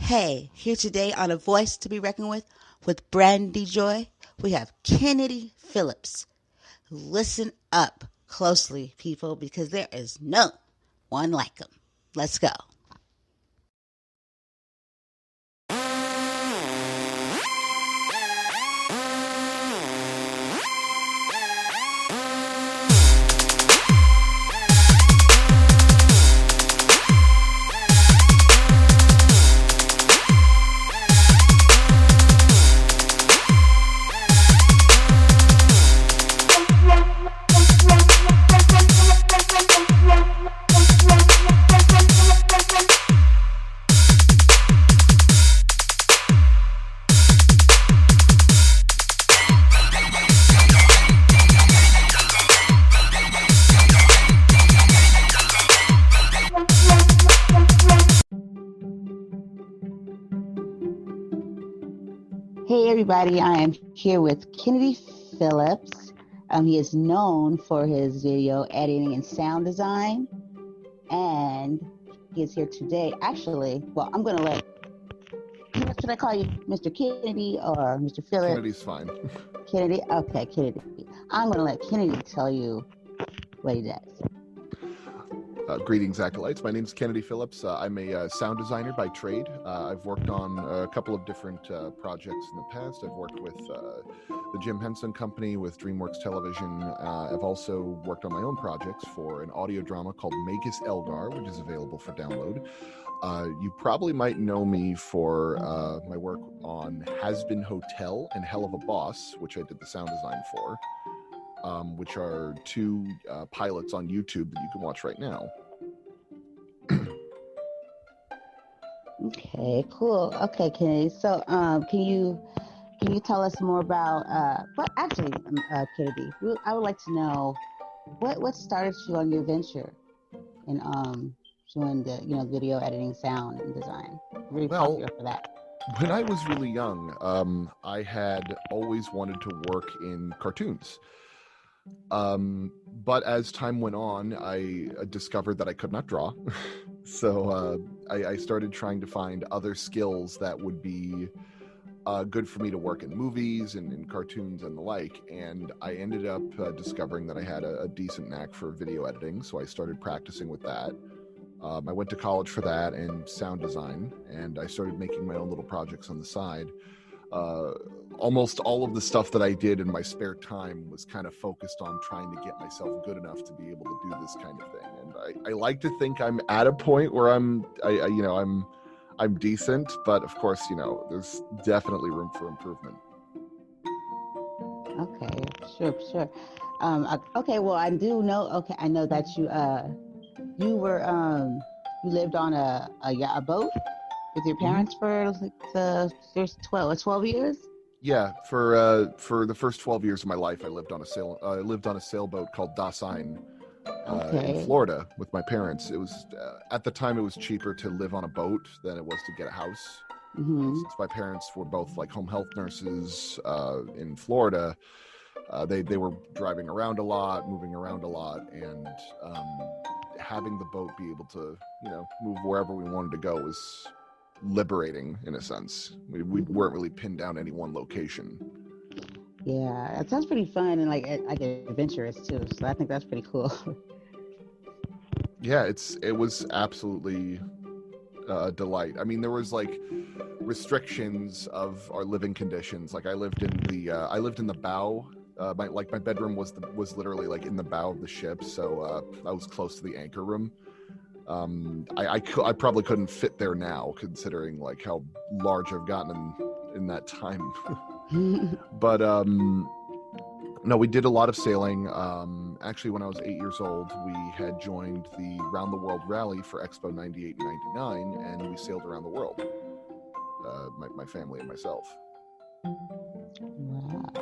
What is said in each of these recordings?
Hey, here today on A Voice to be Reckoned with Brandy Joy, we have Kennedy Phillips. Listen up closely, people, because there is no one like him. Let's go. Hey, everybody. I am here with Kennedy Phillips. He is known for his video editing and sound design. And he is here today. Actually, well, I'm going to should I call you Mr. Kennedy or Mr. Phillips? Kennedy's fine. Kennedy? Okay, Kennedy. I'm going to let Kennedy tell you what he does. Greetings, acolytes. My name is Kennedy Phillips. I'm a sound designer by trade. I've worked on a couple of different projects in the past. I've worked with the Jim Henson Company, with DreamWorks Television. I've also worked on my own projects for an audio drama called Magus Elgar, which is available for download. You probably might know me for my work on Has Been Hotel and Hell of a Boss, which I did the sound design for. Which are two pilots on YouTube that you can watch right now. Okay, cool. Okay, Kennedy. So, can you tell us more about? Kennedy, I would like to know what started you on your venture in doing the video editing, sound, and design. Really popular for that. When I was really young, I had always wanted to work in cartoons. But as time went on, I discovered that I could not draw. So I started trying to find other skills that would be good for me to work in movies and in cartoons and the like. And I ended up discovering that I had a decent knack for video editing. So I started practicing with that. I went to college for that and sound design, and I started making my own little projects on the side. Almost all of the stuff that I did in my spare time was kind of focused on trying to get myself good enough to be able to do this kind of thing. And I like to think I'm at a point where I'm decent, but of course, there's definitely room for improvement. Okay, sure. Okay, well, I do know. Okay, I know that you lived on a boat with your parents for the first 12 years. Yeah, for the first 12 years of my life, I lived on a sailboat called Dasein in Florida with my parents. It was at the time it was cheaper to live on a boat than it was to get a house. Mm-hmm. Since my parents were both like home health nurses in Florida, they were driving around a lot, moving around a lot, and having the boat be able to move wherever we wanted to go was liberating in a sense. We weren't really pinned down any one location. Yeah, that sounds pretty fun and like adventurous too. So I think that's pretty cool. Yeah, it was absolutely a delight. I mean, there was like restrictions of our living conditions. Like I lived in the bow. My bedroom was literally like in the bow of the ship, so I was close to the anchor room. I probably couldn't fit there now, considering like how large I've gotten in that time. But no, we did a lot of sailing. Actually, when I was 8 years old, we had joined the Round the World Rally for Expo 98 and 99, and we sailed around the world. My family and myself. Wow,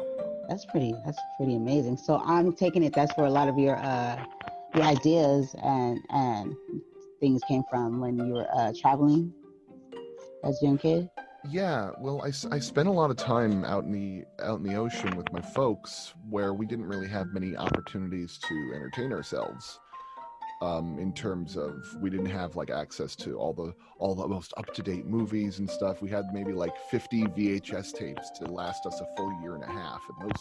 that's pretty amazing. So I'm taking it that's where a lot of your ideas and things came from when you were traveling as a young kid. Yeah, well, I spent a lot of time out in the ocean with my folks, where we didn't really have many opportunities to entertain ourselves. in terms of we didn't have like access to all the most up-to-date movies and stuff. We had maybe like 50 VHS tapes to last us a full year and a half, and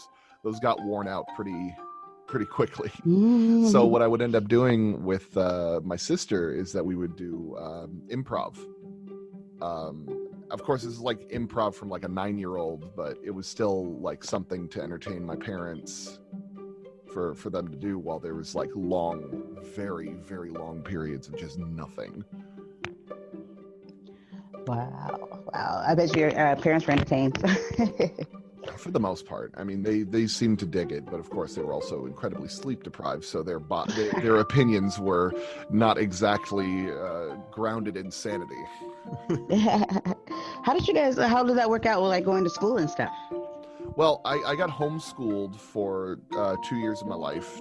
those got worn out pretty quickly. So what I would end up doing with my sister is that we would do improv. Of course, this is like improv from like a 9-year-old, but it was still like something to entertain my parents for them to do while there was like long, very, very long periods of just nothing. Wow. I bet your parents were entertained. For the most part. I mean, they seemed to dig it, but of course they were also incredibly sleep deprived, so their opinions were not exactly grounded in sanity. How did that work out with like going to school and stuff? Well, I got homeschooled for 2 years of my life,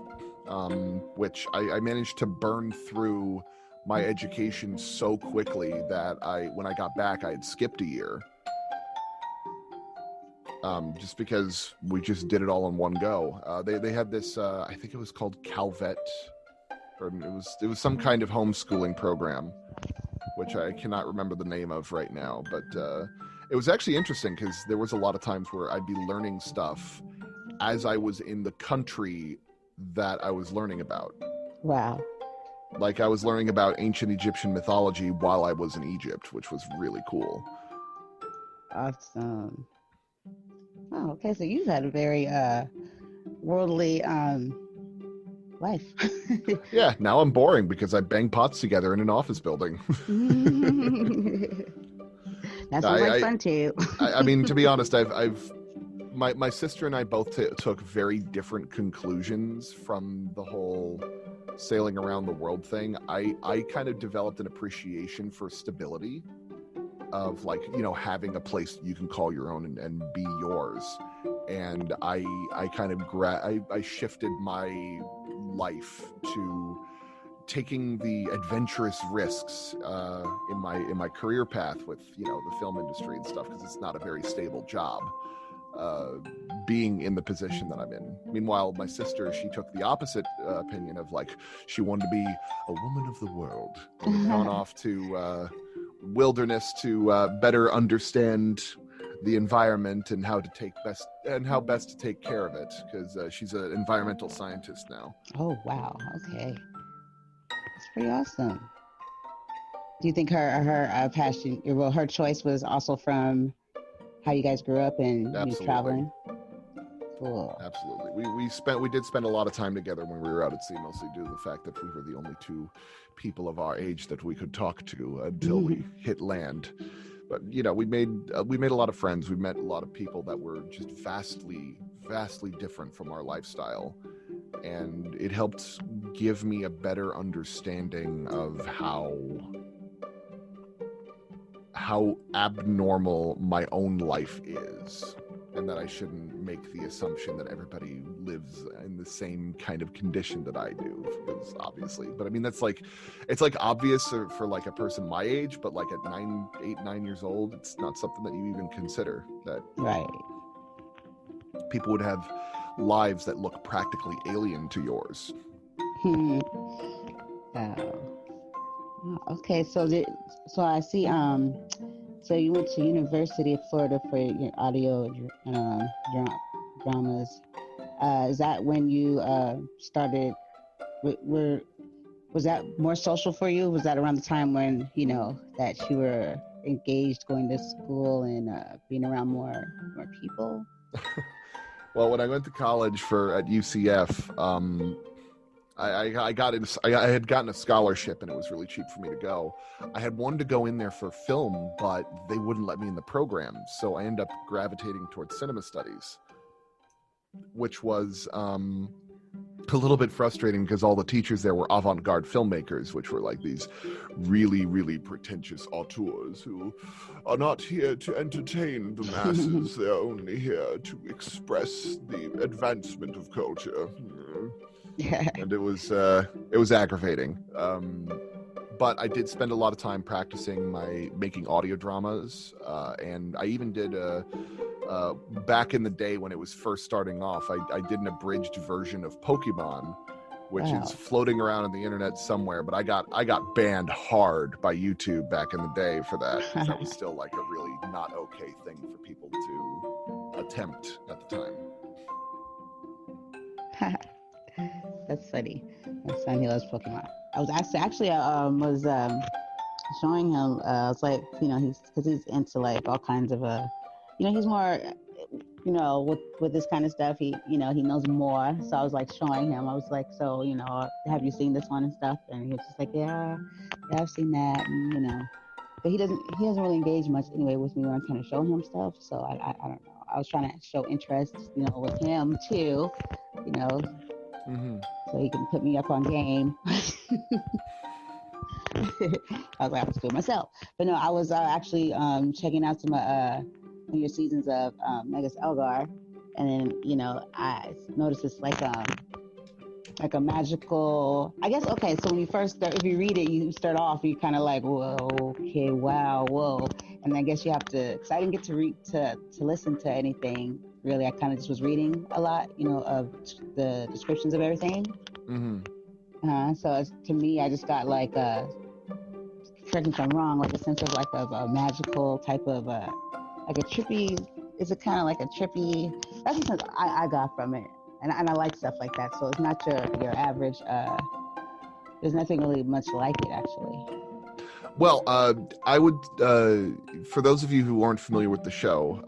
which I managed to burn through my education so quickly that when I got back, I had skipped a year. Just because we just did it all in one go. They had this, I think it was called Calvet, or it was some kind of homeschooling program, which I cannot remember the name of right now, but it was actually interesting because there was a lot of times where I'd be learning stuff as I was in the country that I was learning about. Wow. Like I was learning about ancient Egyptian mythology while I was in Egypt, which was really cool. Awesome. Oh, okay. So you've had a very worldly life. Yeah, now I'm boring because I bang pots together in an office building. That sounds like fun too. I mean, to be honest, my sister and I both took very different conclusions from the whole sailing around the world thing. I kind of developed an appreciation for stability, of like, you know, having a place you can call your own and be yours. And I kind of I shifted my life to taking the adventurous risks in my career path with, you know, the film industry and stuff, because it's not a very stable job, being in the position that I'm in. Meanwhile, my sister, she took the opposite opinion of like, she wanted to be a woman of the world and had gone off to wilderness to better understand the environment and how best to take care of it, because she's an environmental scientist now. Oh wow, okay, that's pretty awesome. Do you think her passion, well, her choice was also from how you guys grew up and you traveling? Cool. Absolutely. We did spend a lot of time together when we were out at sea, mostly due to the fact that we were the only two people of our age that we could talk to until we hit land. But, you know, we made a lot of friends. We met a lot of people that were just vastly different from our lifestyle. And it helped give me a better understanding of how abnormal my own life is, and that I shouldn't make the assumption that everybody lives in the same kind of condition that I do, because obviously, but I mean, it's like obvious for like a person my age, but like at 9 years old, it's not something that you even consider, that right, people would have lives that look practically alien to yours. Okay, so I see. So you went to University of Florida for your audio dramas. Is that when you started? Was that more social for you? Was that around the time when, you know, that you were engaged, going to school and being around more people? Well, when I went to college at UCF, I had gotten a scholarship and it was really cheap for me to go. I had wanted to go in there for film, but they wouldn't let me in the program. So I ended up gravitating towards cinema studies, which was a little bit frustrating because all the teachers there were avant-garde filmmakers, which were like these really, really pretentious auteurs who are not here to entertain the masses. They're only here to express the advancement of culture. And it was aggravating. But I did spend a lot of time practicing making audio dramas, and I even did back in the day when it was first starting off, I did an abridged version of Pokemon, which Wow. is floating around on the internet somewhere. But I got banned hard by YouTube back in the day for that. That was still like a really not okay thing for people to attempt at the time. That's funny. My son, he loves Pokemon. I was was showing him. I was like, he's into like all kinds of he's more, with this kind of stuff. He knows more. So I was like showing him. I was like, so have you seen this one and stuff? And he was just like, yeah, I've seen that, and but he doesn't really engage much anyway with me when I'm trying to show him stuff. So I don't know. I was trying to show interest, with him too, Mm-hmm. so he can put me up on game. I was like, I was doing myself. But no, I was actually checking out some of your seasons of Magus Elgar, and then I noticed it's like a magical. I guess okay. So when you first start, if you read it, you start off, you kind of like, whoa, okay, wow, whoa, and I guess you have to. Because I didn't get to read to listen to anything really. I kind of just was reading a lot, of the descriptions of everything. Mm-hmm. So to me, I just got like correct me if I'm wrong, like a sense of like a magical type of like a trippy. Is it kind of like a trippy? That's the sense I got from it, and I like stuff like that. So it's not your average. There's nothing really much like it actually. Well, I would, for those of you who aren't familiar with the show,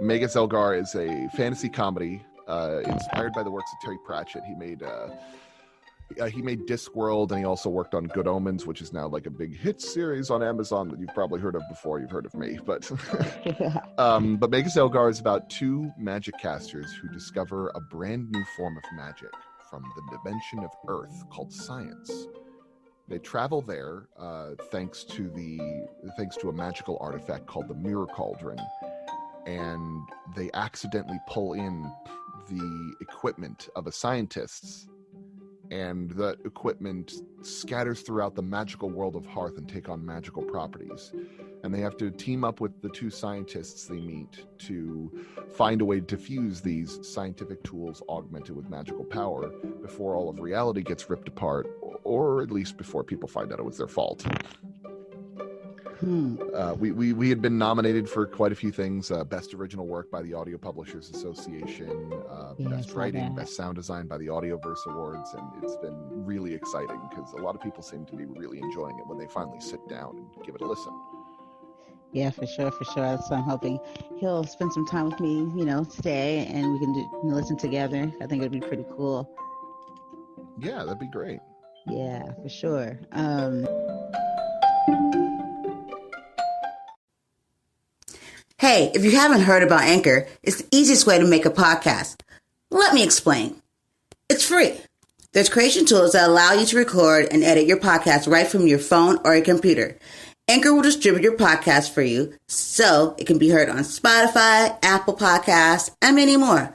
Magus Elgar is a fantasy comedy inspired by the works of Terry Pratchett. He made Discworld, and he also worked on Good Omens, which is now like a big hit series on Amazon that you've probably heard of before. You've heard of me, but but Magus Elgar is about two magic casters who discover a brand new form of magic from the dimension of Earth called science. They travel there thanks to a magical artifact called the Mirror Cauldron, and they accidentally pull in the equipment of a scientist. And that equipment scatters throughout the magical world of Hearth and take on magical properties. And they have to team up with the two scientists they meet to find a way to fuse these scientific tools augmented with magical power before all of reality gets ripped apart, or at least before people find out it was their fault. We had been nominated for quite a few things. Best Original Work by the Audio Publishers Association, Best Writing, Best Sound Design by the Audioverse Awards, and it's been really exciting because a lot of people seem to be really enjoying it when they finally sit down and give it a listen. Yeah, for sure. So I'm hoping he'll spend some time with me, today, and we can listen together. I think it'd be pretty cool. Yeah, that'd be great. Yeah, for sure. Hey, if you haven't heard about Anchor, it's the easiest way to make a podcast. Let me explain. It's free. There's creation tools that allow you to record and edit your podcast right from your phone or your computer. Anchor will distribute your podcast for you so it can be heard on Spotify, Apple Podcasts, and many more.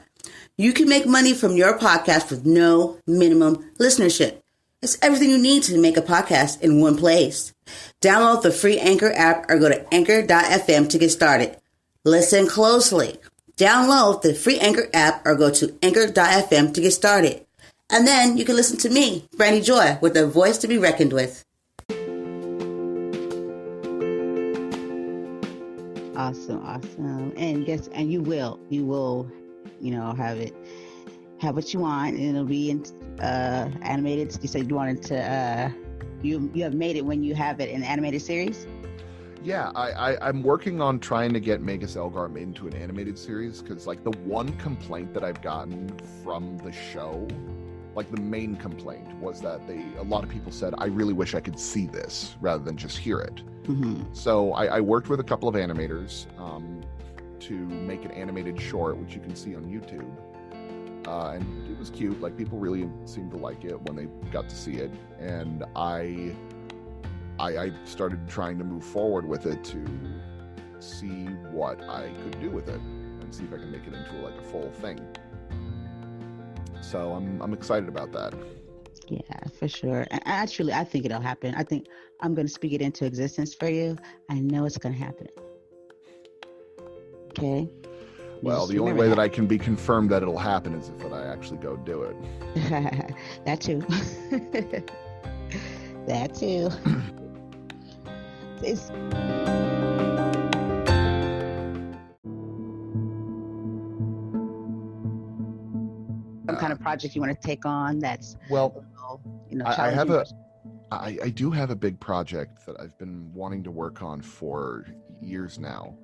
You can make money from your podcast with no minimum listenership. It's everything you need to make a podcast in one place. Download the free Anchor app or go to anchor.fm to get started. Listen closely. Download the free Anchor app or go to anchor.fm to get started. And then you can listen to me, Brandy Joy, with a voice to be reckoned with. Awesome. And you will, have what you want, and it'll be animated. You said you wanted to, you have made it when you have it in animated series? Yeah, I'm working on trying to get Magus Elgar made into an animated series, because like the one complaint that I've gotten from the show, like the main complaint, was that a lot of people said, I really wish I could see this rather than just hear it. Mm-hmm. So I worked with a couple of animators to make an animated short, which you can see on YouTube. And it was cute. Like, people really seemed to like it when they got to see it. And I started trying to move forward with it to see what I could do with it and see if I can make it into like a full thing. So I'm excited about that. Yeah, for sure. And actually, I think it'll happen. I think I'm going to speak it into existence for you. I know it's going to happen. Okay? Well, the only way that I can be confirmed that it'll happen is if I actually go do it. That too. That too. It's some kind of project you want to take on that's Well, I have challenging. I do have a big project that I've been wanting to work on for years now.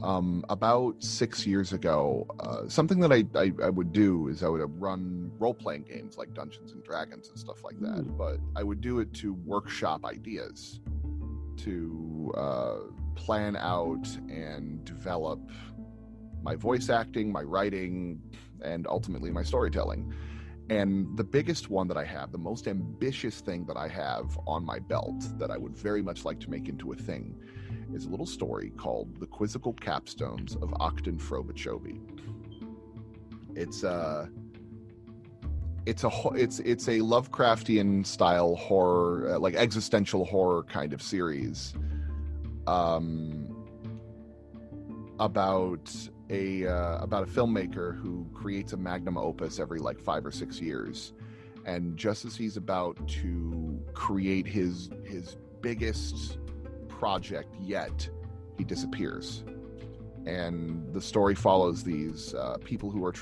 About 6 years ago, something that I would do is I would run role-playing games like Dungeons and Dragons and stuff like that, but I would do it to workshop ideas, to plan out and develop my voice acting, my writing, and ultimately my storytelling. And the biggest one that I have, the most ambitious thing that I have on my belt that I would very much like to make into a thing, is a little story called The Quizzical Capstones of Octan Frobishobi. It's a Lovecraftian style horror, like existential horror kind of series, about a filmmaker who creates a magnum opus every like 5 or 6 years, and just as he's about to create his biggest project yet, he disappears. And the story follows these people who are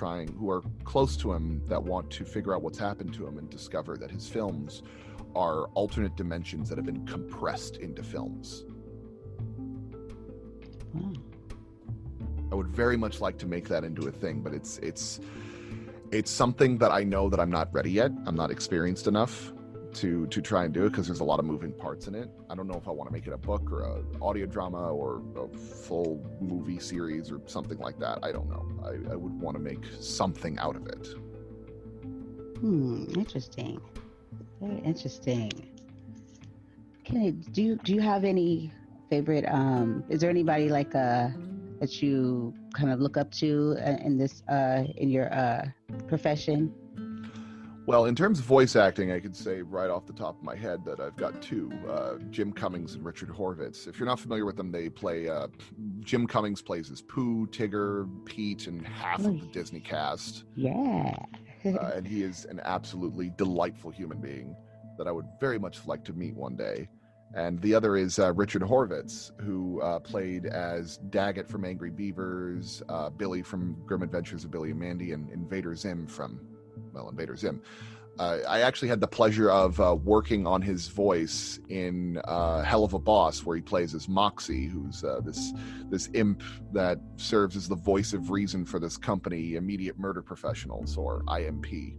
close to him, that want to figure out what's happened to him and discover that his films are alternate dimensions that have been compressed into films. I would very much like to make that into a thing, but it's something that I know that I'm not ready yet. I'm not experienced enough to try and do it, because there's a lot of moving parts in it. I don't know if I want to make it a book or an audio drama or a full movie series or something like that. I don't know. I would want to make something out of it. Interesting. Very interesting. Do you have any favorite? Is there anybody like that you kind of look up to in this in your profession? Well, in terms of voice acting, I could say right off the top of my head that I've got two, Jim Cummings and Richard Horvitz. If you're not familiar with them, they play, Jim Cummings plays as Pooh, Tigger, Pete, and half of the Disney cast. Yeah. And he is an absolutely delightful human being that I would very much like to meet one day. And the other is Richard Horvitz, who played as Daggett from Angry Beavers, Billy from Grim Adventures of Billy and Mandy, and Invader Zim from Invader Zim. I actually had the pleasure of working on his voice in Hell of a Boss, where he plays as Moxie, who's this imp that serves as the voice of reason for this company, Immediate Murder Professionals, or IMP.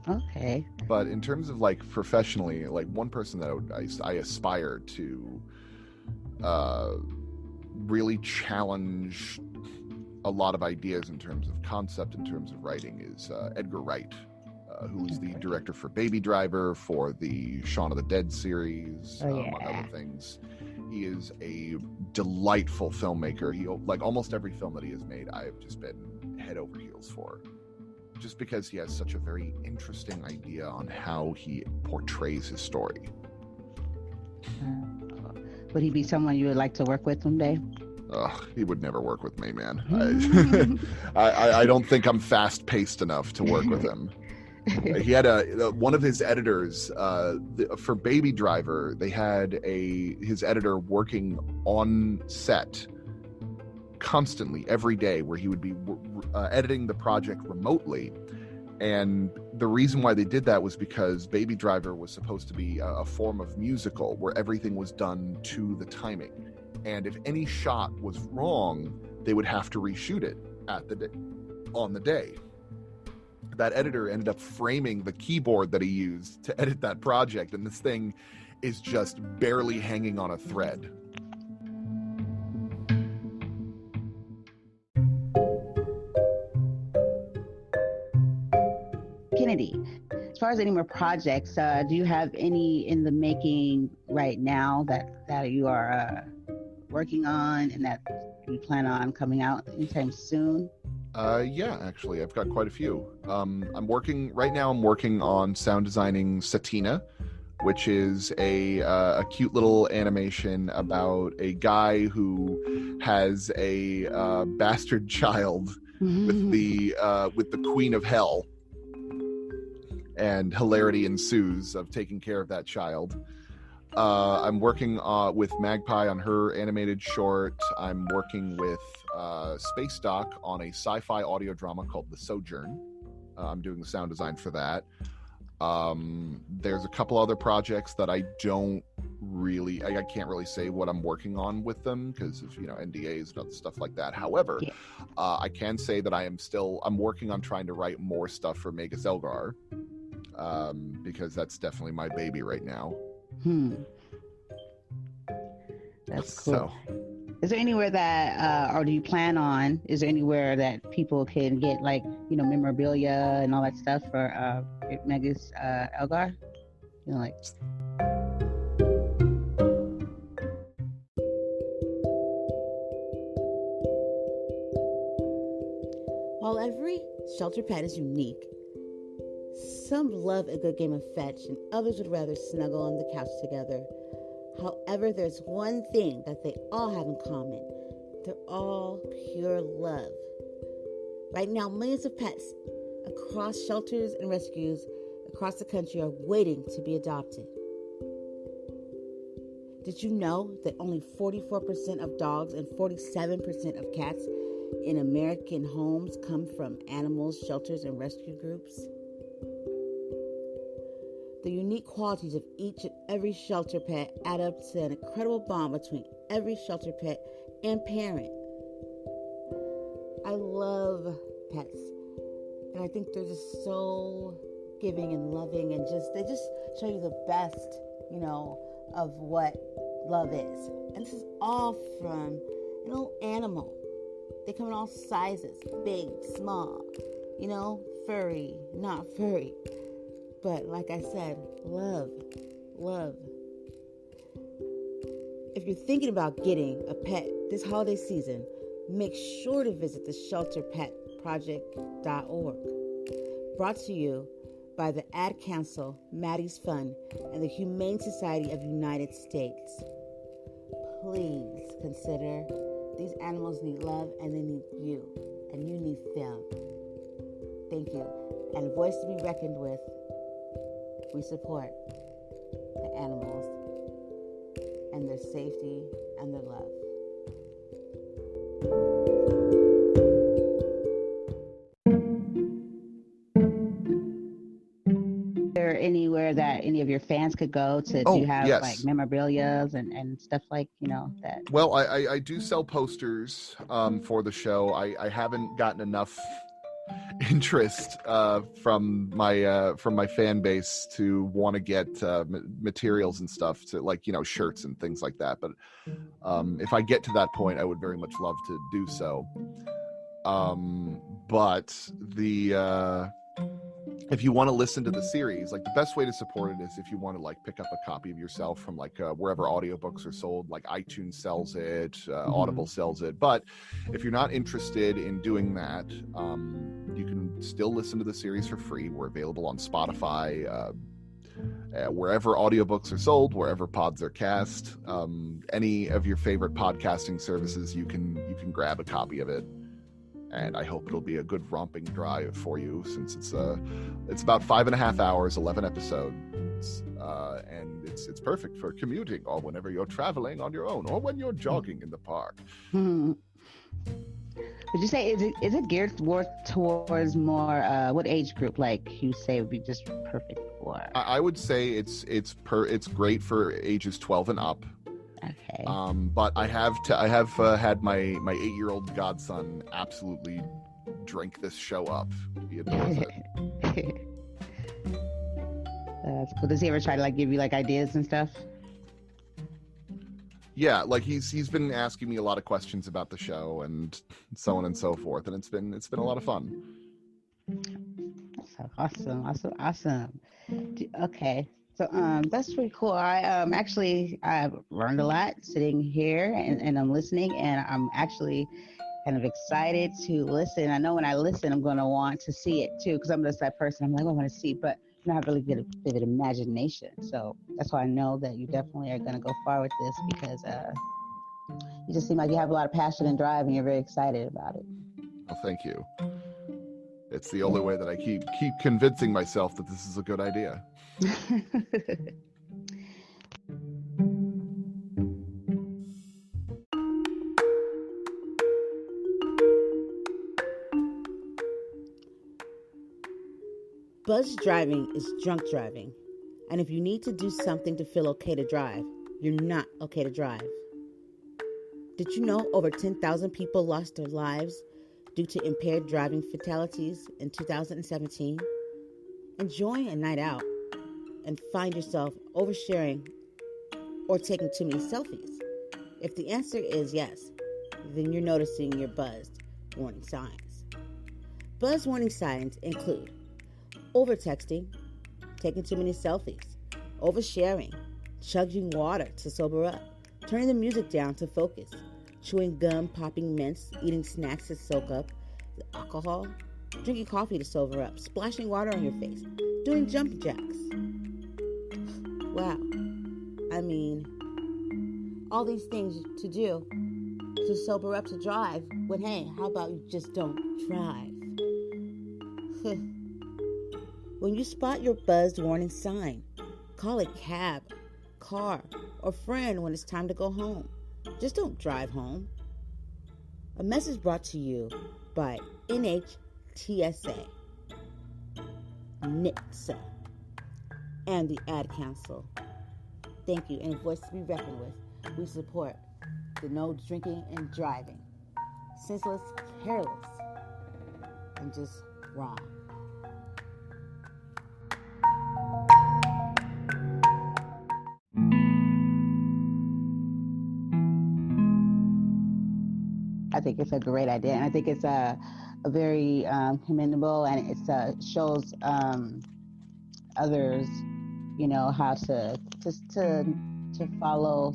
Okay. But in terms of like professionally, like one person that I aspire to really challenge a lot of ideas in terms of concept, in terms of writing, is Edgar Wright, who is the director for Baby Driver, for the Shaun of the Dead series, among other things. He is a delightful filmmaker. He, like almost every film that he has made, I have just been head over heels for, just because he has such a very interesting idea on how he portrays his story. Would he be someone you would like to work with one day? He would never work with me, man. I don't think I'm fast-paced enough to work with him. He had one of his editors for Baby Driver. They had his editor working on set constantly every day, where he would be editing the project remotely. And the reason why they did that was because Baby Driver was supposed to be a form of musical where everything was done to the timing. And if any shot was wrong, they would have to reshoot it on the day. That editor ended up framing the keyboard that he used to edit that project, and this thing is just barely hanging on a thread. Kennedy, as far as any more projects, do you have any in the making right now that you are working on and that you plan on coming out anytime soon? Yeah, actually, I've got quite a few. I'm working on sound designing Satina, which is a cute little animation about a guy who has a bastard child with the Queen of Hell, and hilarity ensues of taking care of that child. I'm working with Magpie on her animated short. I'm working with Space Doc on a sci-fi audio drama called The Sojourn. I'm doing the sound design for that. There's a couple other projects that I can't really say what I'm working on with them because of NDAs and other stuff like that. However, I can say that I'm working on trying to write more stuff for Magus Elgar, because that's definitely my baby right now. That's cool. So, is there anywhere that, or do you plan on? Is there anywhere that people can get memorabilia and all that stuff for Magus Elgar? While every shelter pet is unique, some love a good game of fetch, and others would rather snuggle on the couch together. However, there's one thing that they all have in common. They're all pure love. Right now, millions of pets across shelters and rescues across the country are waiting to be adopted. Did you know that only 44% of dogs and 47% of cats in American homes come from animal shelters and rescue groups? The unique qualities of each and every shelter pet add up to an incredible bond between every shelter pet and parent. I love pets, and I think they're just so giving and loving, and they just show you the best, of what love is. And this is all from an little animal. They come in all sizes, big, small, furry, not furry. But like I said, love. If you're thinking about getting a pet this holiday season, make sure to visit the shelterpetproject.org. Brought to you by the Ad Council, Maddie's Fund, and the Humane Society of the United States. Please consider these animals need love, and they need you, and you need them. Thank you. And a voice to be reckoned with. We support the animals and their safety and their love. Is there anywhere that any of your fans could go to? Do you have yes. Memorabilia and stuff that? Well, I do sell posters for the show. I haven't gotten enough interest from my fan base to want to get materials and stuff to shirts and things like that, but if I get to that point, I would very much love to do so. But if you want to listen to the series, the best way to support it is if you want to pick up a copy of yourself from wherever audiobooks are sold, iTunes sells it, Audible sells it. But if you're not interested in doing that, you can still listen to the series for free. We're available on Spotify, wherever audiobooks are sold, wherever pods are cast, any of your favorite podcasting services, you can grab a copy of it. And I hope it'll be a good romping drive for you, since it's about 5.5 hours, 11 episodes, and it's perfect for commuting or whenever you're traveling on your own or when you're jogging in the park. Would you say is it geared more towards more what age group? You say would be just perfect for? I would say it's great for ages 12 and up. Okay. But I have had my 8-year-old godson absolutely drink this show up. He adores it. That's cool. Does he ever try to give you ideas and stuff? Yeah, he's been asking me a lot of questions about the show and so on and so forth, and it's been a lot of fun. That's awesome. Okay. So that's pretty cool. I've learned a lot sitting here and I'm listening, and I'm actually kind of excited to listen. I know when I listen, I'm going to want to see it too, because I'm just that person. I'm I want to see, but I have really good vivid imagination. So that's why I know that you definitely are going to go far with this, because you just seem like you have a lot of passion and drive, and you're very excited about it. Well, thank you. It's the only way that I keep convincing myself that this is a good idea. Buzz driving is drunk driving. And if you need to do something to feel okay to drive, you're not okay to drive. Did you know over 10,000 people lost their lives due to impaired driving fatalities in 2017? Enjoy a night out and find yourself oversharing or taking too many selfies. If the answer is yes, then you're noticing your buzzed warning signs. Buzz warning signs include over-texting, taking too many selfies, oversharing, chugging water to sober up, turning the music down to focus, chewing gum, popping mints, eating snacks to soak up the alcohol, drinking coffee to sober up, splashing water on your face, doing jumping jacks. Wow. I mean, all these things to do to sober up to drive, when hey, how about you just don't drive? When you spot your buzzed warning sign, call a cab, car, or friend when it's time to go home. Just don't drive home. A message brought to you by NHTSA, NHTSA, and the Ad Council. Thank you, and a voice to be reckoned with. We support the no drinking and driving. Senseless, careless, and just wrong. I think it's a great idea, and I think it's a very commendable, and it shows others, how to follow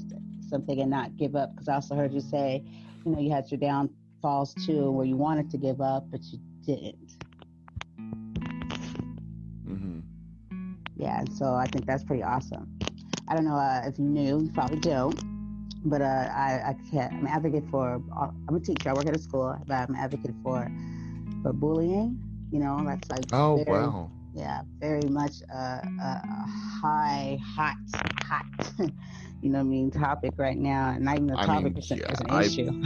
something and not give up. Because I also heard you say, you had your downfalls too, where you wanted to give up, but you didn't. Mm-hmm. Yeah, and so I think that's pretty awesome. I don't know if you knew, you probably don't. But I'm an advocate for. I'm a teacher. I work at a school, but I'm an advocate for bullying. That's like wow. Yeah, very much a hot topic right now. And not even a topic, it's an issue.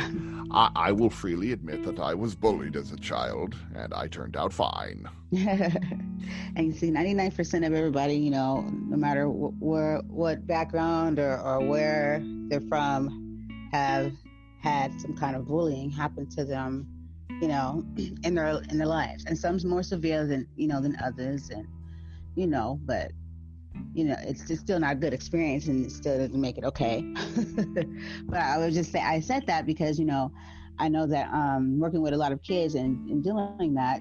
I will freely admit that I was bullied as a child, and I turned out fine. And you see, 99% of everybody, no matter what background or where they're from, have had some kind of bullying happen to them, in their lives, and some's more severe than others, and but it's just still not a good experience, and it still doesn't make it okay. But I would just say I said that because I know that working with a lot of kids and doing that,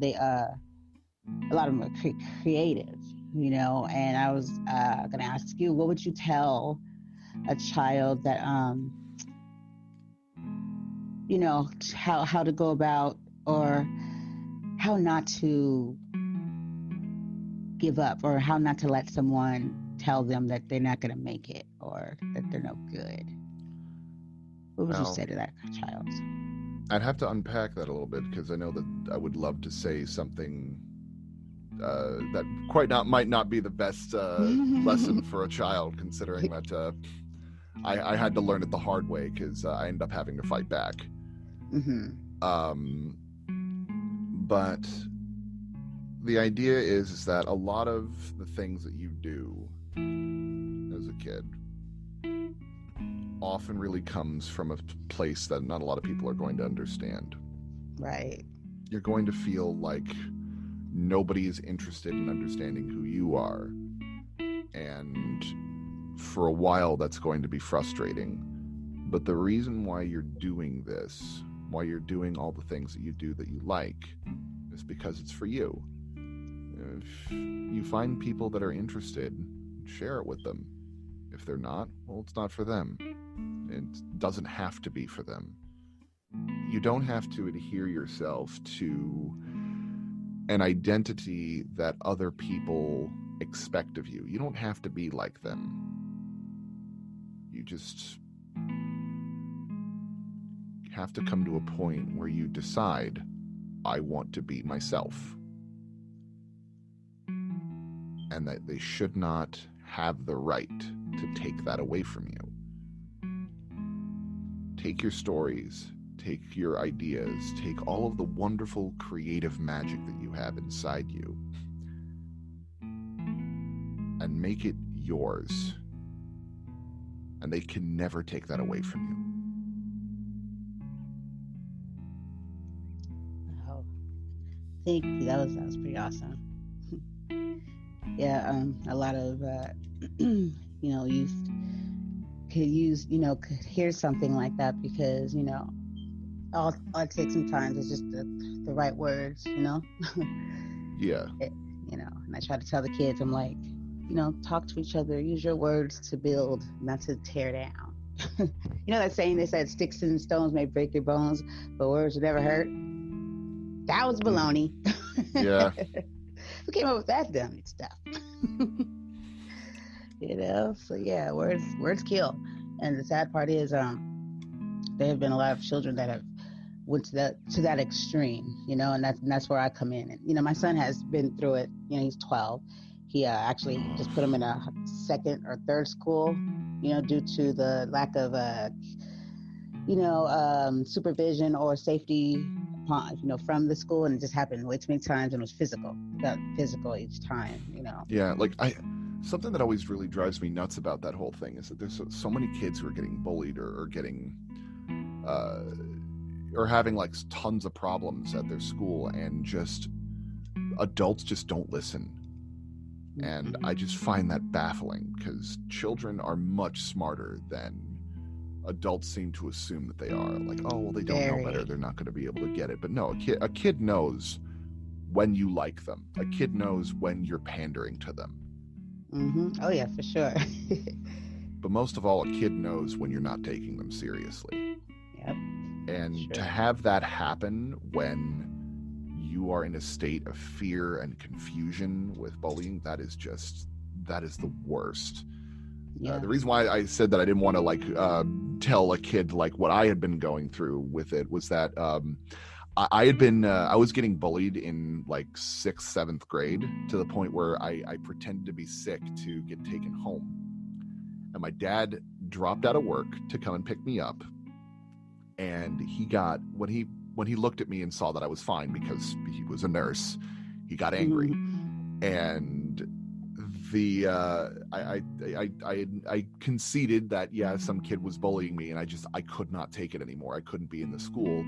they a lot of them are creative, and I was going to ask you, what would you tell a child that how to go about, or how not to give up, or how not to let someone tell them that they're not going to make it, or that they're no good? What would you say to that child? I'd have to unpack that a little bit, because I know that I would love to say something that might not be the best lesson for a child, considering that I had to learn it the hard way, because I ended up having to fight back. Mm-hmm. But the idea is that a lot of the things that you do as a kid often really comes from a place that not a lot of people are going to understand. Right. You're going to feel like nobody is interested in understanding who you are. And for a while, that's going to be frustrating. But the reason why you're doing this, why you're doing all the things that you do that you like, is because it's for you. If you find people that are interested, share it with them. If they're not, well, it's not for them. It doesn't have to be for them. You don't have to adhere yourself to an identity that other people expect of you. You don't have to be like them. You just have to come to a point where you decide, I want to be myself. And that they should not have the right to take that away from you. Take your stories, take your ideas, take all of the wonderful creative magic that you have inside you, and make it yours. And they can never take that away from you. Oh, thank you. That was pretty awesome. Yeah, a lot of youth could hear something like that, because all it takes sometimes is just the right words. Yeah. And I try to tell the kids, I'm like, talk to each other, use your words to build, not to tear down. That saying they said, sticks and stones may break your bones, but words will never hurt. That was baloney. Yeah. Who came up with that dumb stuff? So yeah, words kill. And the sad part is, there have been a lot of children that have went to that extreme, and that's where I come in. And my son has been through it. He's 12. He actually just put him in a second or third school, due to the lack of supervision or safety, from the school, and it just happened way too many times, and it was physical each time. Yeah, something that always really drives me nuts about that whole thing is that there's so many kids who are getting bullied or getting or having tons of problems at their school, and just adults just don't listen. And I just find that baffling, because children are much smarter than adults seem to assume that they are. They don't know better, they're not going to be able to get it. But no, a kid knows when you like them. A kid knows when you're pandering to them. Oh yeah, for sure. But most of all, a kid knows when you're not taking them seriously. Yep. And to have that happen when you are in a state of fear and confusion with bullying, that is the worst. Yeah. The reason why I said that I didn't want to tell a kid what I had been going through with it was that I was getting bullied in 6th, 7th grade, to the point where I pretended to be sick to get taken home. And my dad dropped out of work to come and pick me up. And when he looked at me and saw that I was fine, because he was a nurse, he got angry. And I conceded that some kid was bullying me, and I could not take it anymore. I couldn't be in the school.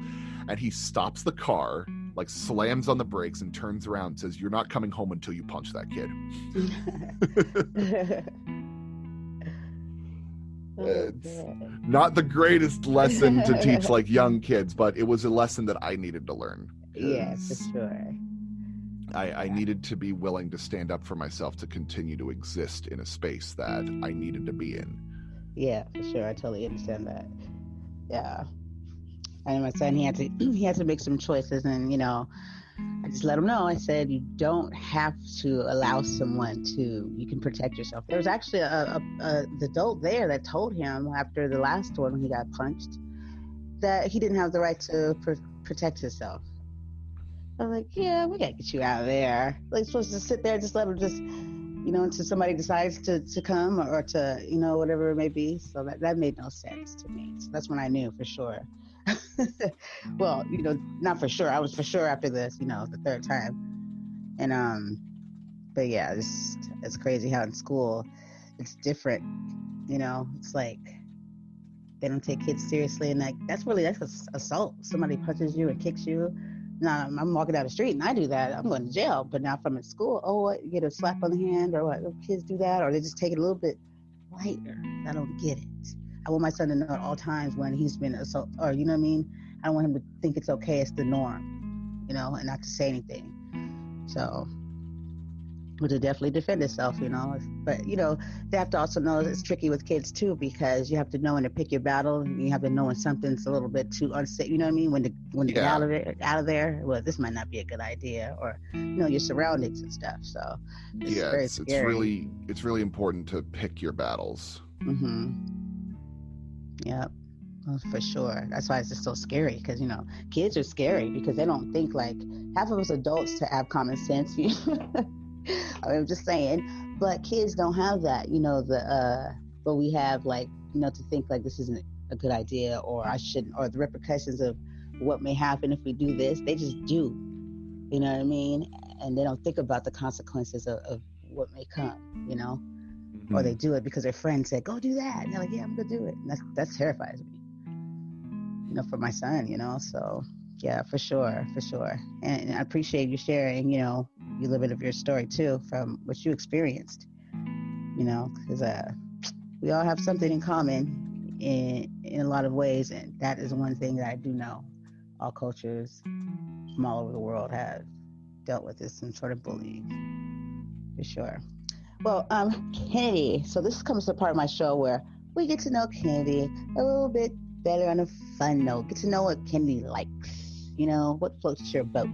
And he stops the car, slams on the brakes, and turns around and says, "You're not coming home until you punch that kid." It's not the greatest lesson to teach young kids, but it was a lesson that I needed to learn. Yeah, for sure. I needed to be willing to stand up for myself to continue to exist in a space that I needed to be in. Yeah, for sure. I totally understand that. Yeah. And my son, he had to make some choices, and I just let him know. I said, you don't have to allow someone you can protect yourself. There was actually the adult there that told him after the last one when he got punched that he didn't have the right to protect himself. I was like, yeah, we gotta get you out of there. Supposed to sit there, just let him until somebody decides to come or to, whatever it may be. So that made no sense to me. So that's when I knew for sure. Well, not for sure. I was for sure after this, the third time. And, but yeah, it's crazy how in school it's different. It's they don't take kids seriously. And that's assault. Somebody punches you and kicks you. Now I'm walking down the street and I do that, I'm going to jail. But now if I'm in school, what, you get a slap on the hand, or what? Kids do that, or they just take it a little bit lighter. I don't get it. I want my son to know at all times when he's been assaulted, or I don't want him to think it's okay, it's the norm, and not to say anything. So, but to definitely defend itself, But they have to also know it's tricky with kids too, because you have to know when to pick your battle, and you have to know when something's a little bit too unsafe. When to get out of there. Well, this might not be a good idea, or your surroundings and stuff. So it's really important to pick your battles. Yep. Oh, for sure. That's why it's just so scary because, kids are scary because they don't think like half of us adults to have common sense. I'm just saying, but kids don't have that, but we have like, to think like this isn't a good idea or I shouldn't, or the repercussions of what may happen if we do this. They just do, you know what I mean? And they don't think about the consequences of what may come, or they do it because their friend said, go do that. And they're like, yeah, I'm going to do it. And that's terrifies me. For my son, so yeah, for sure. And I appreciate you sharing, a little bit of your story too, from what you experienced, because we all have something in common in a lot of ways. And that is one thing that I do know. All cultures from all over the world have dealt with some sort of bullying, for sure. Well, Kennedy, so this comes to part of my show where we get to know Kennedy a little bit better on a fun note. Get to know what Kennedy likes, what floats your boat.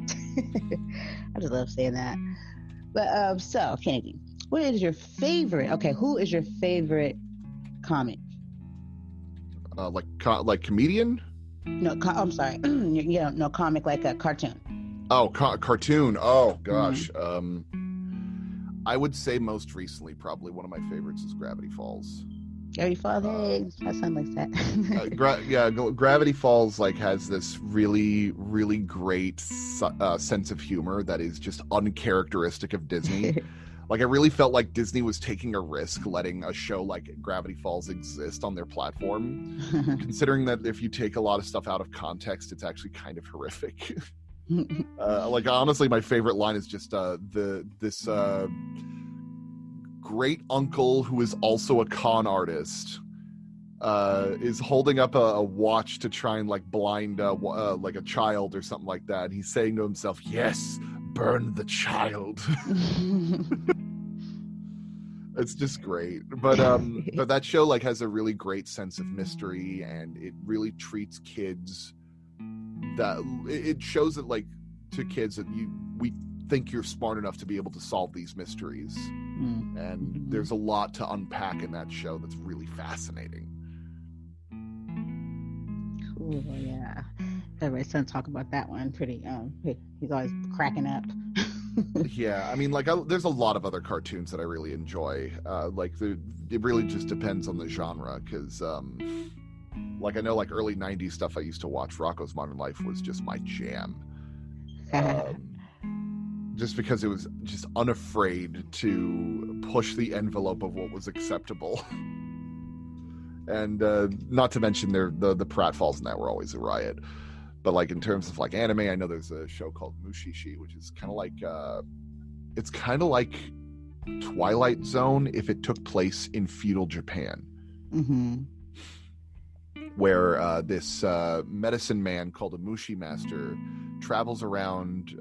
I just love saying that. But so Kennedy, what is your favorite? Okay, who is your favorite comic? Like comedian? No, I'm sorry. No comic, like a cartoon. Oh, cartoon. Oh gosh. I would say most recently, probably one of my favorites is Gravity Falls. Gravity Falls, hey, my son likes that. Gravity Falls has this really, really great sense of humor that is just uncharacteristic of Disney. I really felt like Disney was taking a risk letting a show like Gravity Falls exist on their platform, considering that if you take a lot of stuff out of context, it's actually kind of horrific. Honestly, my favorite line is just this great uncle who is also a con artist is holding up a watch to try and blind like a child or something like that. He's saying to himself, "Yes, burn the child." It's just great, but that show has a really great sense of mystery, and it really treats kids. That it shows that to kids that we think you're smart enough to be able to solve these mysteries, and there's a lot to unpack in that show that's really fascinating. Cool, yeah. My son talk about that one pretty. He's always cracking up. Yeah, I mean, there's a lot of other cartoons that I really enjoy. It really just depends on the genre, because I know early 90s stuff I used to watch. Rocko's Modern Life was just my jam. Just because it was just unafraid to push the envelope of what was acceptable. And not to mention the pratfalls in that were always a riot. But in terms of anime, I know there's a show called Mushishi, which is kind of it's kind of like Twilight Zone if it took place in feudal Japan. Where this medicine man called a Mushi Master travels around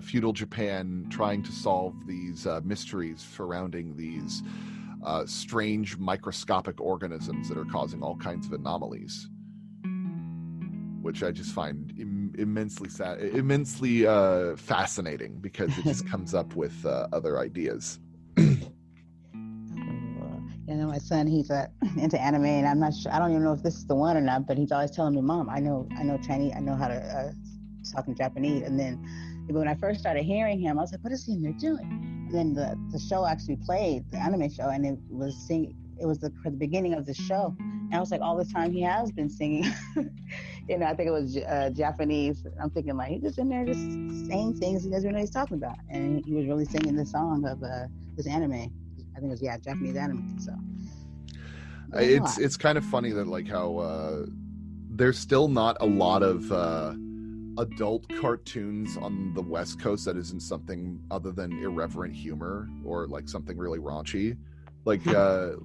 feudal Japan trying to solve these mysteries surrounding these strange microscopic organisms that are causing all kinds of anomalies, which I just find immensely fascinating, because it just comes up with other ideas. My son, he's into anime, and I'm not sure. I don't even know if this is the one or not. But he's always telling me, "Mom, I know Chinese. I know how to talk in Japanese." And then, when I first started hearing him, I was like, "What is he in there doing?" And then the show actually played, the anime show, and it was singing. It was the beginning of the show, and I was like, all the time he has been singing. I think it was Japanese. I'm thinking he's just in there just saying things he doesn't know what he's talking about, and he was really singing the song of this anime. I think it was Japanese anime. So it's kind of funny that how there's still not a lot of adult cartoons on the West Coast that isn't something other than irreverent humor or something really raunchy. Because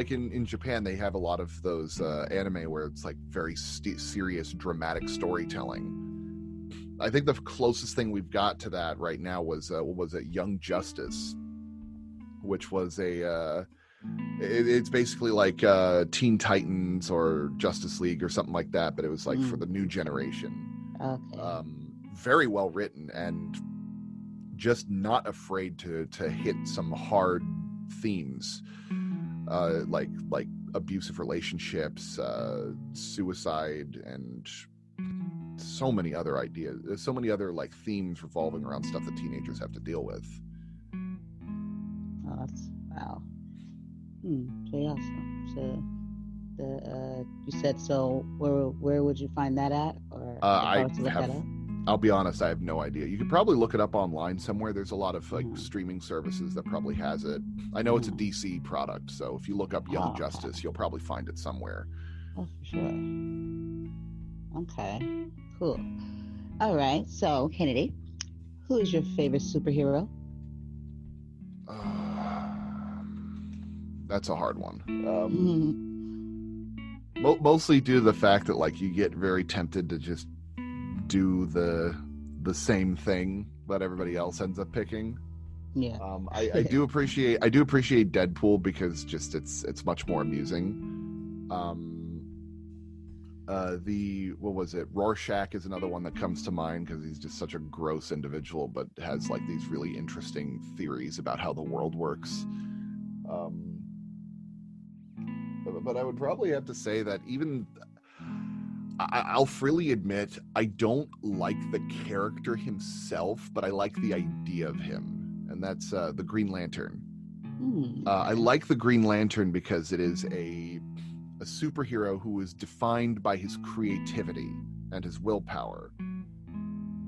in Japan they have a lot of those anime where it's very serious, dramatic storytelling. I think the closest thing we've got to that right now was what was it, Young Justice, which was it's basically Teen Titans or Justice League or something like that, but it was for the new generation. Okay. Very well written, and just not afraid to hit some hard themes, like abusive relationships, suicide, and so many other ideas. There's so many other like themes revolving around stuff that teenagers have to deal with. Oh, that's wow. Very awesome. So you said so. Where would you find that at, or I'll be honest, I have no idea. You could probably look it up online somewhere. There's a lot of like streaming services that probably has it. I know it's a DC product, so if you look up Young Justice, you'll probably find it somewhere. Oh, for sure. Okay, cool. All right, so Kennedy, who is your favorite superhero? That's a hard one. Mostly due to the fact that like you get very tempted to just do the same thing that everybody else ends up picking. Yeah. I do appreciate Deadpool because just it's much more amusing. What was it? Rorschach is another one that comes to mind because he's just such a gross individual, but has like these really interesting theories about how the world works. But I would probably have to say that even I'll freely admit I don't like the character himself, but I like the idea of him, and that's the Green Lantern. I like the Green Lantern because it is a superhero who is defined by his creativity and his willpower,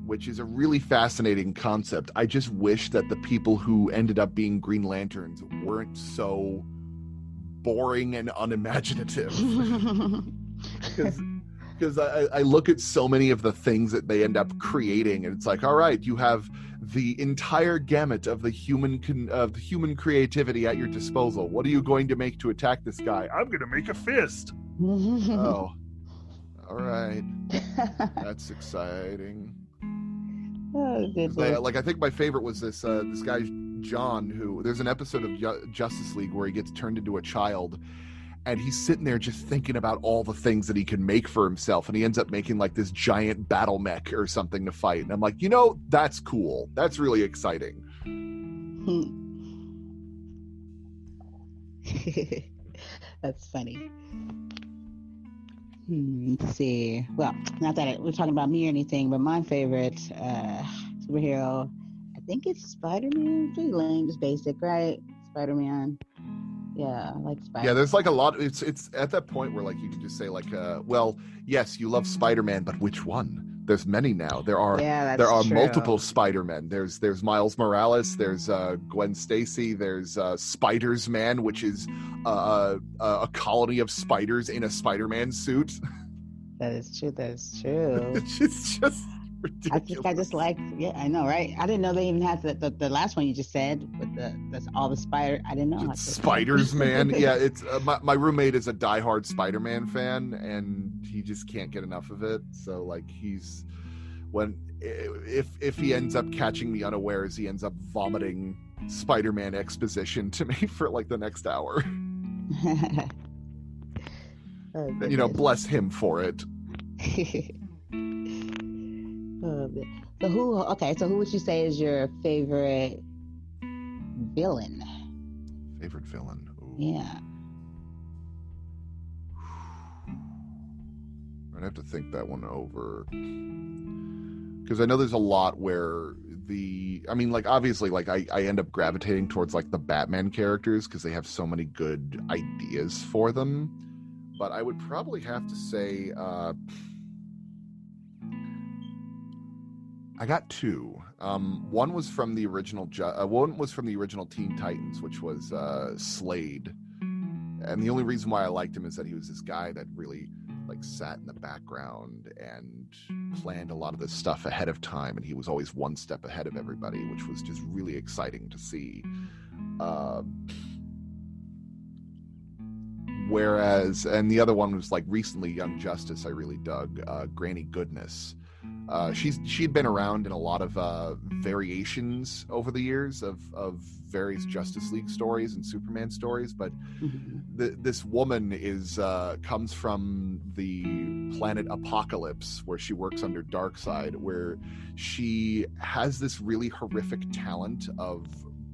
which is a really fascinating concept. I just wish that the people who ended up being Green Lanterns weren't so boring and unimaginative. Because I look at so many of the things that they end up creating, and it's like, all right, you have the entire gamut of the human creativity at your disposal. What are you going to make to attack this guy? I'm going to make a fist. Oh, all right, that's exciting. Oh, like I think my favorite was this guy John, who there's an episode of Justice League where he gets turned into a child. And he's sitting there just thinking about all the things that he can make for himself. And he ends up making like this giant battle mech or something to fight. And I'm like, that's cool. That's really exciting. That's funny. Let's see. Well, not that we're talking about me or anything, but my favorite superhero, I think it's Spider-Man. Pretty lame, just basic, right? Spider-Man. Yeah, I like Spider-Man. Yeah, there's like a lot. It's at that point where like you can just say like, well, yes, you love Spider-Man, but which one? There's many now. There are true. Multiple Spider-Men. There's Miles Morales. There's Gwen Stacy. There's Spiders Man, which is a colony of spiders in a Spider-Man suit. That is true. It's just ridiculous. I just like, yeah, I know, right? I didn't know they even had the last one you just said with that's all the spider. I didn't know. Spiders Man. Yeah, it's my roommate is a diehard Spider-Man fan, and he just can't get enough of it. So like if he ends up catching me unawares, he ends up vomiting Spider-Man exposition to me for like the next hour. And, bless him for it. So who would you say is your favorite villain? Favorite villain? Ooh. Yeah. I'd have to think that one over. Because I know there's a lot where obviously, like, I end up gravitating towards, like, the Batman characters because they have so many good ideas for them. But I would probably have to say... I got two. One was from the original. One was from the original Teen Titans, which was Slade. And the only reason why I liked him is that he was this guy that really like sat in the background and planned a lot of this stuff ahead of time, and he was always one step ahead of everybody, which was just really exciting to see. Whereas, and the other one was like recently Young Justice. I really dug Granny Goodness. She'd been around in a lot of variations over the years of various Justice League stories and Superman stories, but this woman comes from the planet Apocalypse, where she works under Darkseid, where she has this really horrific talent of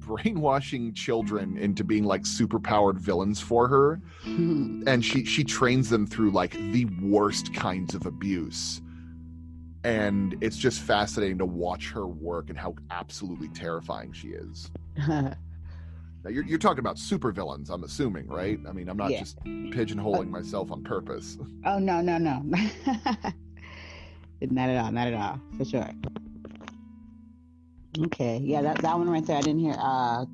brainwashing children into being like superpowered villains for her, and she trains them through like the worst kinds of abuse. And it's just fascinating to watch her work and how absolutely terrifying she is. Now, you're talking about supervillains, I'm assuming, right? I mean, I'm not just pigeonholing myself on purpose. Oh, no. Not at all, for sure. Okay, yeah, that one right there, I didn't hear.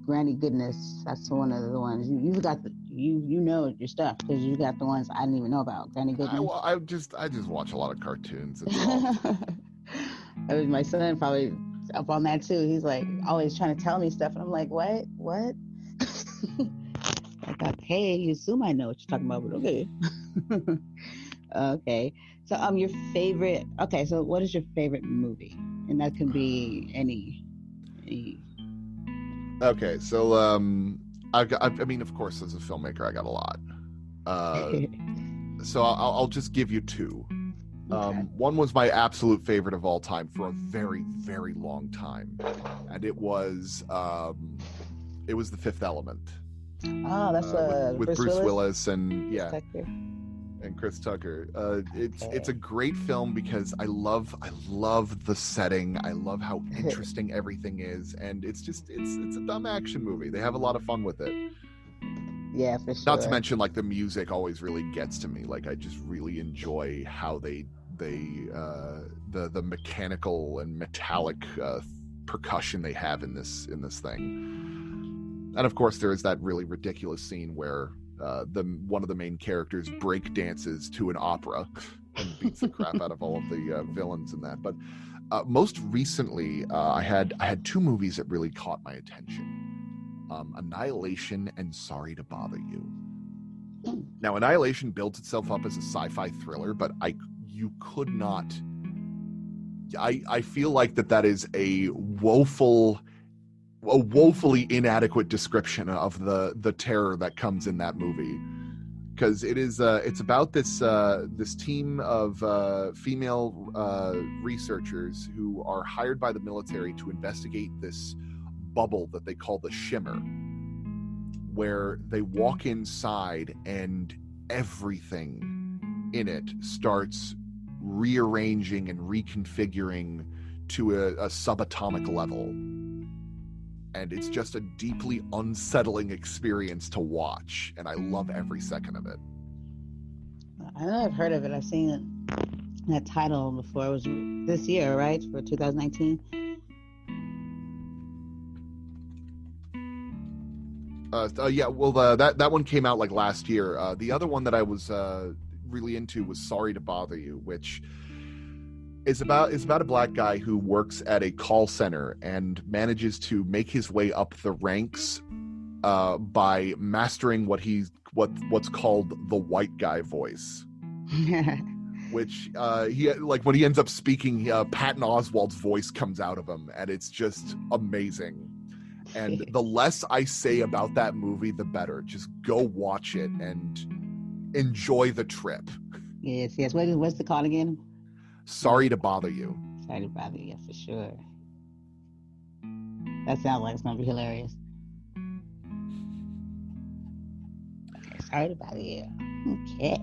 Granny Goodness, that's one of the ones. You got you know your stuff, because you got the ones I didn't even know about. Granny Goodness. I just watch a lot of cartoons. It's all. My son probably up on that too. He's like always trying to tell me stuff, and I'm like, what? Like, okay, you assume I know what you're talking about, but okay. Okay, so your favorite. Okay, so what is your favorite movie? And that can be any. Okay, so I mean, of course, as a filmmaker, I got a lot. So I'll just give you two. Okay. One was my absolute favorite of all time for a very, very long time, and it was The Fifth Element. Oh, that's with Bruce Willis and Chris Tucker. Okay. It's a great film because I love the setting. I love how interesting everything is, and it's a dumb action movie. They have a lot of fun with it. Yeah, for sure. Not to mention, like, the music always really gets to me. Like, I just really enjoy how the mechanical and metallic percussion they have in this thing. And of course, there is that really ridiculous scene where one of the main characters break dances to an opera and beats the crap out of all of the villains in that. But most recently, I had two movies that really caught my attention: Annihilation and Sorry to Bother You. Now, Annihilation builds itself up as a sci-fi thriller, but you could not. I feel like that is a woefully inadequate description of the terror that comes in that movie, because it's about this team of female researchers who are hired by the military to investigate this bubble that they call the Shimmer, where they walk inside and everything in it starts rearranging and reconfiguring to a subatomic level. And it's just a deeply unsettling experience to watch, and I love every second of it. I know I've heard of it. I've seen that title before. It was this year, right? For 2019. Yeah, well, that one came out like last year. The other one that I was really into was Sorry to Bother You, which is about a black guy who works at a call center and manages to make his way up the ranks by mastering what's called the white guy voice. Which when he ends up speaking, Patton Oswalt's voice comes out of him, and it's just amazing. And the less I say about that movie, the better. Just go watch it and enjoy the trip. Yes. What's the call again? Sorry to Bother You. Sorry to Bother You, for sure. That sounds like it's going to be hilarious. Okay, Sorry to Bother You. Okay.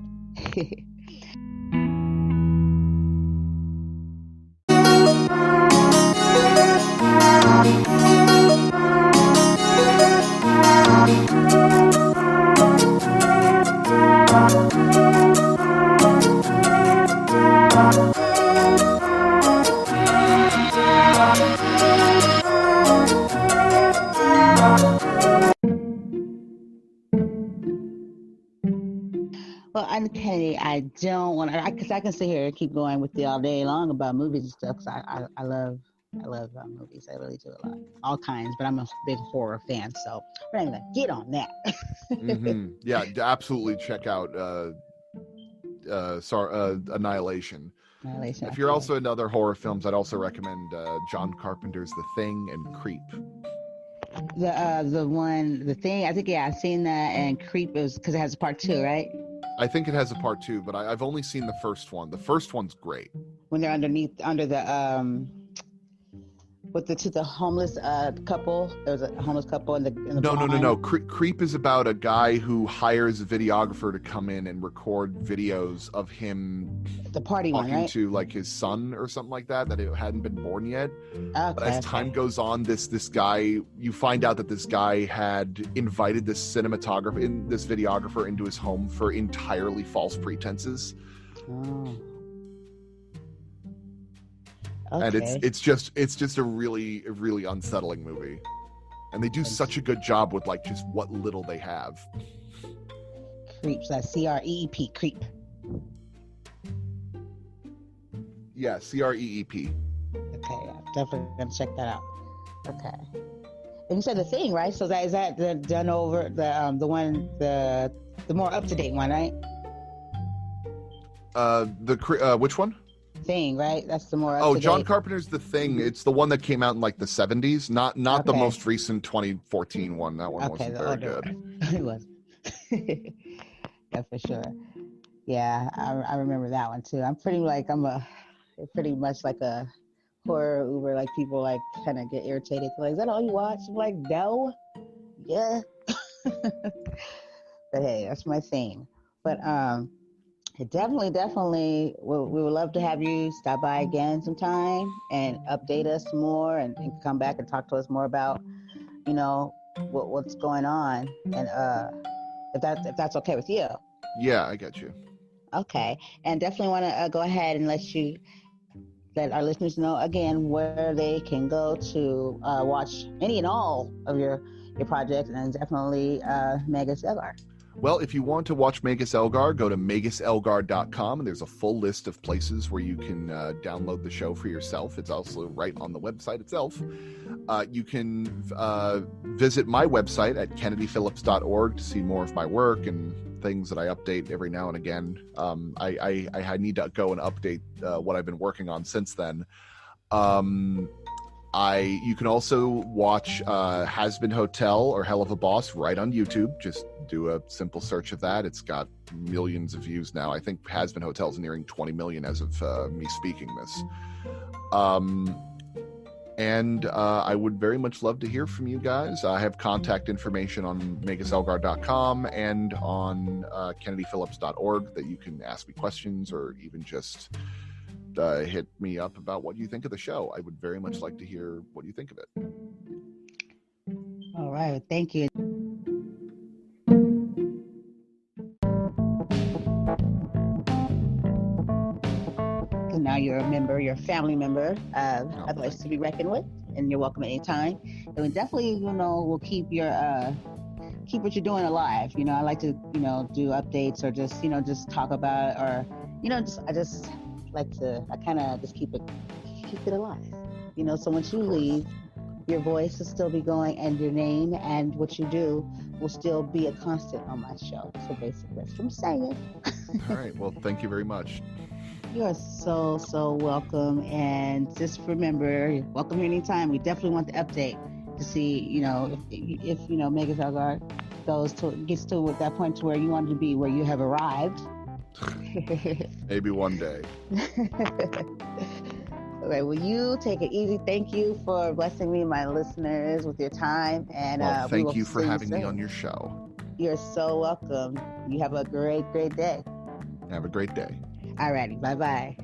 Well, I'm Kennedy. I don't want to, because I can sit here and keep going with you all day long about movies and stuff. Because I love movies. I really do a lot, all kinds. But I'm a big horror fan, so we're not gonna get on that. Mm-hmm. Yeah, absolutely. Check out Annihilation. If you're also into other horror films, I'd also recommend John Carpenter's The Thing and Creep. The Thing. I think I've seen that, and Creep is because it has a part 2, right? I think it has a part 2, but I've only seen the first one. The first one's great. When they're under the with the homeless couple. There was a homeless couple in the No. Creep is about a guy who hires a videographer to come in and record videos of him the party talking one, right? to like his son or something like that it hadn't been born yet. Okay, but as time goes on, this guy, you find out that this guy had invited this videographer into his home for entirely false pretenses. Oh. Okay. And it's just a really unsettling movie, and they do such a good job with like just what little they have. Creeps, that's CREEP, creep. Yeah, CREEP. Okay, I'm definitely gonna check that out. Okay, and you said The Thing, right? So is that the done over the one the more up to date one, right? Which one? Thing, right? That's the more up to date. John Carpenter's The Thing. It's the one that came out in like the 70s, not the most recent 2014 one. That one wasn't very good. It was. Yeah, for sure. Yeah, I remember that one too. I'm pretty much like a horror Uber. Like people like kind of get irritated. Like, is that all you watch? I'm like, no. Yeah. But hey, that's my thing. But definitely, we would love to have you stop by again sometime and update us more and come back and talk to us more about, what's going on, and if that's okay with you. Yeah, I get you. Okay, and definitely want to go ahead and let our listeners know again where they can go to watch any and all of your projects, and definitely Magus Elgar. Well, if you want to watch Magus Elgar, go to maguselgar.com, and there's a full list of places where you can download the show for yourself. It's also right on the website itself. You can visit my website at kennedyphillips.org to see more of my work and things that I update every now and again. I need to go and update what I've been working on since then. You can also watch Has Been Hotel or Hell of a Boss right on YouTube. Just do a simple search of that. It's got millions of views now. I think Has Been Hotel is nearing 20 million as of me speaking this. And I would very much love to hear from you guys. I have contact information on maguselgar.com and on kennedyphillips.org that you can ask me questions or even just hit me up about what you think of the show. I would very much like to hear what you think of it. All right. Thank you. Now you're a member, you're a family member of Voice to be reckoned with, and you're welcome at any time. And we definitely, we'll keep what you're doing alive. I like to, do updates or just talk about, or, I just like to, I kind of just keep it alive. So once you leave, your voice will still be going, and your name and what you do will still be a constant on my show. So basically, that's what I'm saying. All right. Well, thank you very much. You are so welcome, and just remember, you're welcome here anytime. We definitely want the update to see, if Magus Elgar gets to that point to where you want to be, where you have arrived. Maybe one day. All right, well, you take it easy. Thank you for blessing me and my listeners with your time, and thank you for having me on your show. You're so welcome. You have a great day. Have a great day. Alrighty, bye-bye.